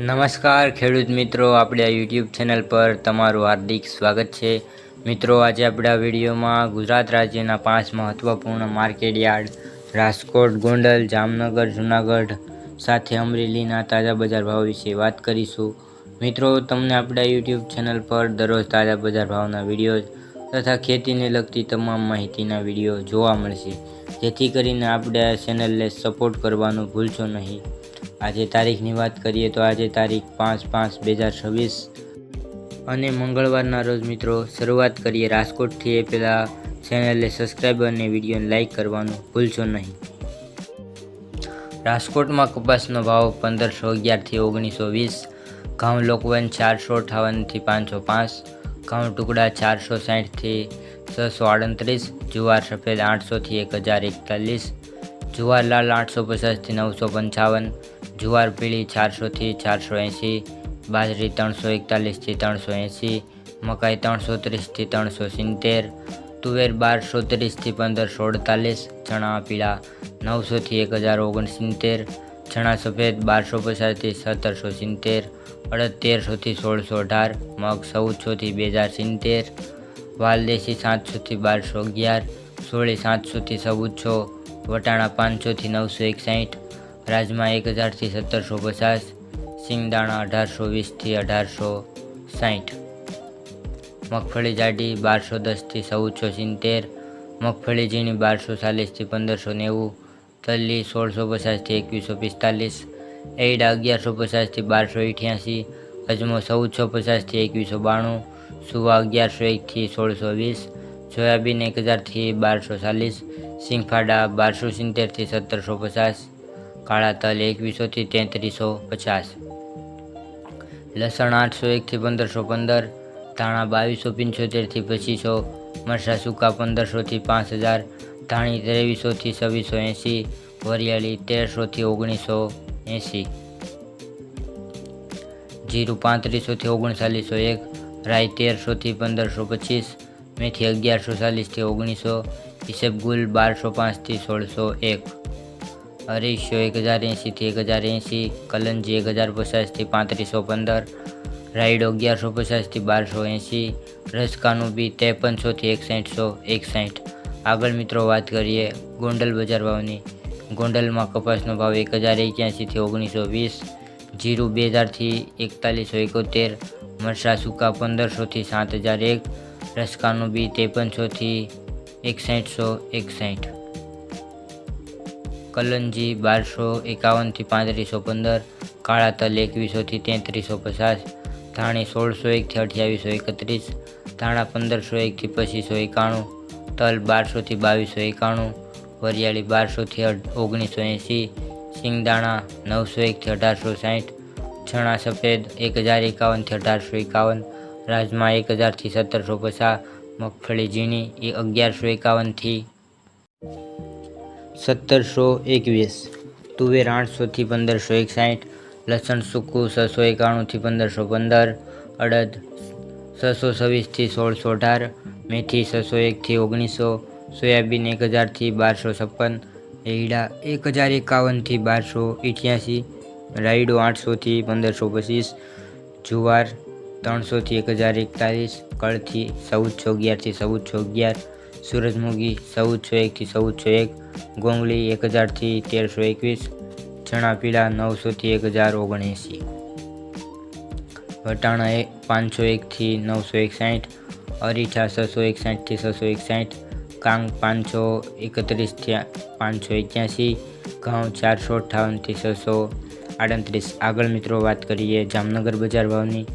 નમસ્કાર ખેડૂત મિત્રો, આપણે આ યુટ્યુબ ચેનલ પર તમારું હાર્દિક સ્વાગત છે। મિત્રો, આજે આપણે આ વિડીયોમાં ગુજરાત રાજ્યના 5 મહત્વપૂર્ણ માર્કેટ યાર્ડ રાજકોટ, ગોંડલ, જામનગર, જૂનાગઢ સાથે અમરેલીના તાજા બજાર ભાવ વિશે વાત કરીશું। મિત્રો, તમને આપણા યુટ્યુબ ચેનલ પર દરરોજ તાજા બજાર ભાવના વિડીયો તથા ખેતીને લગતી તમામ માહિતીના વિડીયો જોવા મળશે, જેથી કરીને આપણે આ ચેનલને સપોર્ટ કરવાનું ભૂલશો નહીં। આજે તારીખની વાત કરીએ તો આજે તારીખ 5/5/2026 અને મંગળવારના રોજ મિત્રો શરૂઆત કરીએ રાજકોટથી। એ પહેલાં ચેનલને સબસ્ક્રાઈબ અને વિડીયોને લાઇક કરવાનું ભૂલશો નહીં। રાજકોટમાં કપાસનો ભાવ 1511થી 1920, ઘઉં લોકવન 458થી 505, ઘઉં ટુકડા 460થી 638, જુવાર સફેદ 800થી 1041, જુવાર લાલ 850થી 955, જુવાર પીળી 400થી 480, બાજરી 341થી 380, મકાઈ 330થી 370, તુવેર 1230થી 1548, ચણા પીળા 900થી 1069, ચણા સફેદ 1250થી 1770, અડદ 1300થી 1618, મગ 1400થી 2070, વાલ દેશી 700થી 1211, સોળી 700થી 1400, વટાણા 500થી 961, રાજમા 1000થી 1750, સિંગદાણા 1820થી 1860, મગફળી જાડી 1210થી 1470, મગફળી ઝીણી 1240થી 1590, તલ્લી 1650થી 2145, એરડા 1150થી 1288, અજમો 1450થી 2192, સુવા 1101થી 1620, સોયાબીન 1000થી 1240, સિંગફાડા 1270થી 1750, કાળા તલ 2100થી 3350, લસણ 801થી 1515, ધાણા 2275થી 2500, મરચાં સૂકા 1500થી 5000, ધાણી 2300થી 2680, વરિયાળી 1300થી 1980, જીરું 3500થી 3901, રાઈ 1300થી 1525, મેથી 1140થી 1900, ઈસબગુલ 1205થી 1601, અરીસો 1080થી 1080, કલંજી 1050થી 3515, રાયડો 1150થી 1280, રસકાનું બી 5300થી 6160। આગળ મિત્રો વાત કરીએ ગોંડલ બજાર ભાવની। ગોંડલમાં કપાસનો ભાવ 1081થી 1920, જીરું 2000થી 4171, મરચાં સૂકા 1500થી 7001, રસકાનું બી 5300થી 6161, કલંજી 1251થી 3515, કાળા તલ 2100થી 3350, ધાણી 1601થી 2831, ધાણા 1501થી 2591, તલ 1200થી 2291, વરિયાળી 1200થી 1980, સિંગદાણા 901થી 1860, ચણા સફેદ 1051થી 1851, રાજમા 1000થી 1750, મગફળી ઝીણી 1151થી 1721, તુવેર 800થી 1561, લસણ સૂકું 691થી 1515, અડદ 626થી 1618, મેથી 601થી 1900, સોયાબીન 1000થી 1256, એરડા 1051થી 1288, રાયડો 800થી 1525, જુવાર 300થી 1041, કળથી 1411થી 1411, સૂરજમુખી 1401થી 1401, ગોંગલી 1000થી 1321, ચણા પીળા 900થી 1079, વટાણા 501થી 961, અરીઠા 661થી 661, કાંગ 531થી 581, ઘઉં 458થી 638। આગળ મિત્રો વાત કરીએ જામનગર બજાર ભાવની।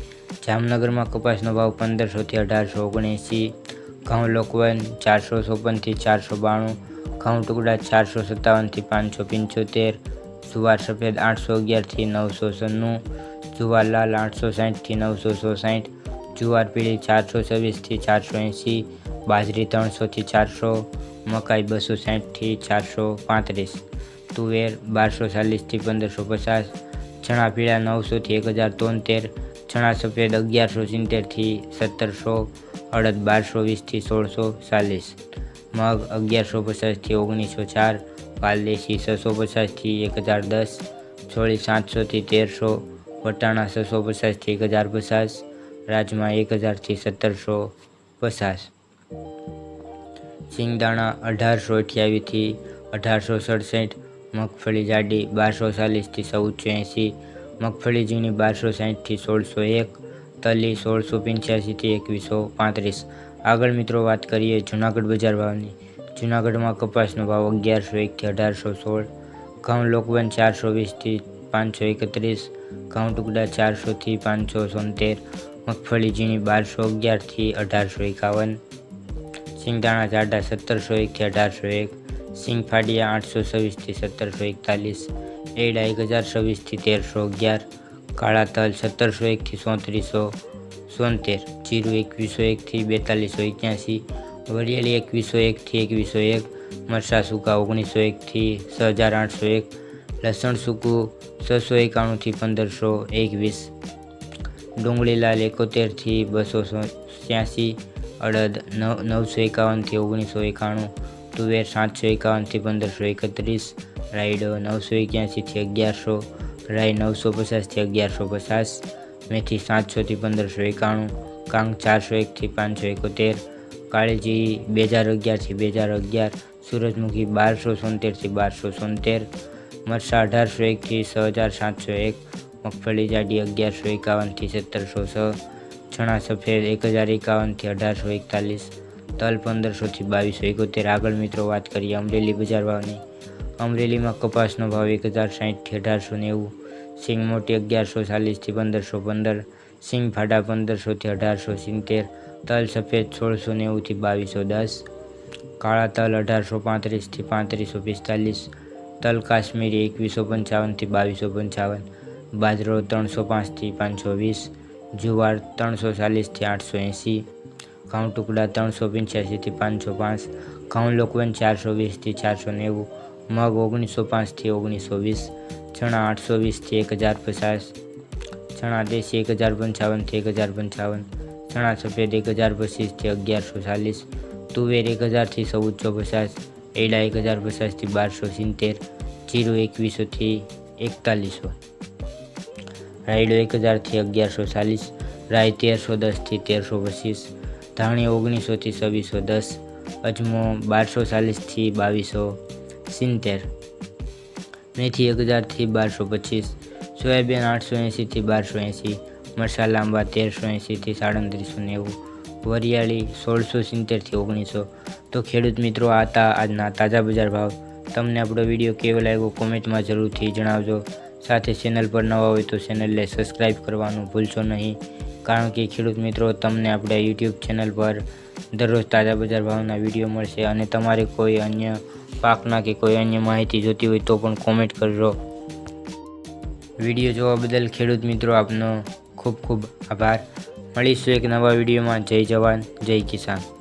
જામનગરમાં કપાસનો ભાવ 1500થી 1879, ઘઉં લોકવન 454થી 492, ઘઉં ટુકડા 457થી 575, જુવાર સફેદ 811થી 996, જુવાર લાલ 860થી 960, જુવાર પીળી 426થી 480, બાજરી 300થી 400, મકાઈ 260થી 435, તુવેર 1240થી 1550, ચણા પીળા 900થી 1073, ચણા સફેદ 1170થી 1700, અડદ 1220થી 1640, મગ 1150થી 1904, વાલ દેશી 650થી 1010, સોળી 700થી 1300, વટાણા 650 થી 1050, રાજમા 1000 થી 1750, સિંગદાણા 1828 થી 1867, મગફળી જાડી 1240 થી 1480, મગફળી ઝીણી 1260 થી 1601, તલી 1685 થી 2135। આગળ મિત્રો વાત કરીએ જૂનાગઢ બજાર ભાવની। જૂનાગઢમાં કપાસનો ભાવ 1101 થી 1816, ઘઉં લોકવન 420 થી 531, ઘઉં ટુકડા 400 થી 573, મગફળી ઝીણી 1211 થી 1851, સિંગદાણા જાડા 1701 થી 1801, સિંગ ફાડિયા 826 થી 1741, એડા 1026 થી 1311, કાળા તલ 1701 થી 3473, જીરું 2101 થી 4281, વરિયાળી 2101 થી 2101, મરચાં સૂકા 1901 થી 6801, લસણ સૂકું 691 થી 1521, ડુંગળી લાલ 71 થી 286, અડદ 951 થી 1991, તુવેર 751 થી 1531, રાયડો 981 થી 1100, રાઈ 950 થી 1150, મેથી 700 થી 1591, કાંગ 401 થી 571, કાળીજી 2011 થી 2011, સૂરજમુખી 1273 થી 1273, મરચાં 1801 થી 6701, મગફળી જાડી 1151 થી 1706, ચણા સફેદ 1051 થી 1841, તલ 1500 થી 2271। આગળ મિત્રો વાત કરીએ અમરેલી બજાર ભાવની। અમરેલીમાં કપાસનો ભાવ 1060 થી 1890, સિંગ મોટી 1140 થી 1515, સિંગ ફાડા 1500 થી 1870, તલ સફેદ 1690 થી 2210, કાળા તલ 1835 થી 3545, તલ કાશ્મીરી 2155 થી 2255, બાજરો 305 થી 520, જુવાર 340 થી 880, ઘઉં ટુકડા 385 થી 505, ઘઉં લોકવન 420 થી 490, મગ 1905 થી 1920, ચણા 820 થી 1050, ચણા દેશી 1055 થી 1055, ચણા સફેદ 1025 થી 1140, તુવેર 1000 થી 1450, એડા 1050 થી 1270, જીરું 2100 થી 4100, રાયડો 1000 થી 1140, રાઈ 1310 થી 1325, ધાણી 1900 થી 2610, અજમો 1240 થી 2270, મેથી 1000 થી 1225, સોયાબીન 880 થી 1280, મરચાં લાંબા 1380 થી 3790, વરિયાળી 1670 થી 1900। તો ખેડૂત મિત્રો આ હતા આજના તાજા બજાર ભાવ। તમને આપણો વિડીયો કેવો લાગ્યો કોમેન્ટમાં જરૂરથી જણાવજો। સાથે ચેનલ પર નવા હોય તો ચેનલને સબસ્ક્રાઈબ કરવાનું ભૂલશો નહીં, કારણ કે ખેડૂત મિત્રો તમને આપણે યુટ્યુબ ચેનલ પર દરરોજ તાજા બજાર ભાવના વિડીયો મળશે। અને તમારે કોઈ અન્ય પાકના કે કોઈ અન્ય માહિતી જોતી હોય તો પણ કોમેન્ટ કરજો। વિડીયો જોવા બદલ ખેડૂત મિત્રો આપનો ખૂબ ખૂબ આભાર। મળીશું એક નવા વિડીયોમાં। જય જવાન જય કિસાન।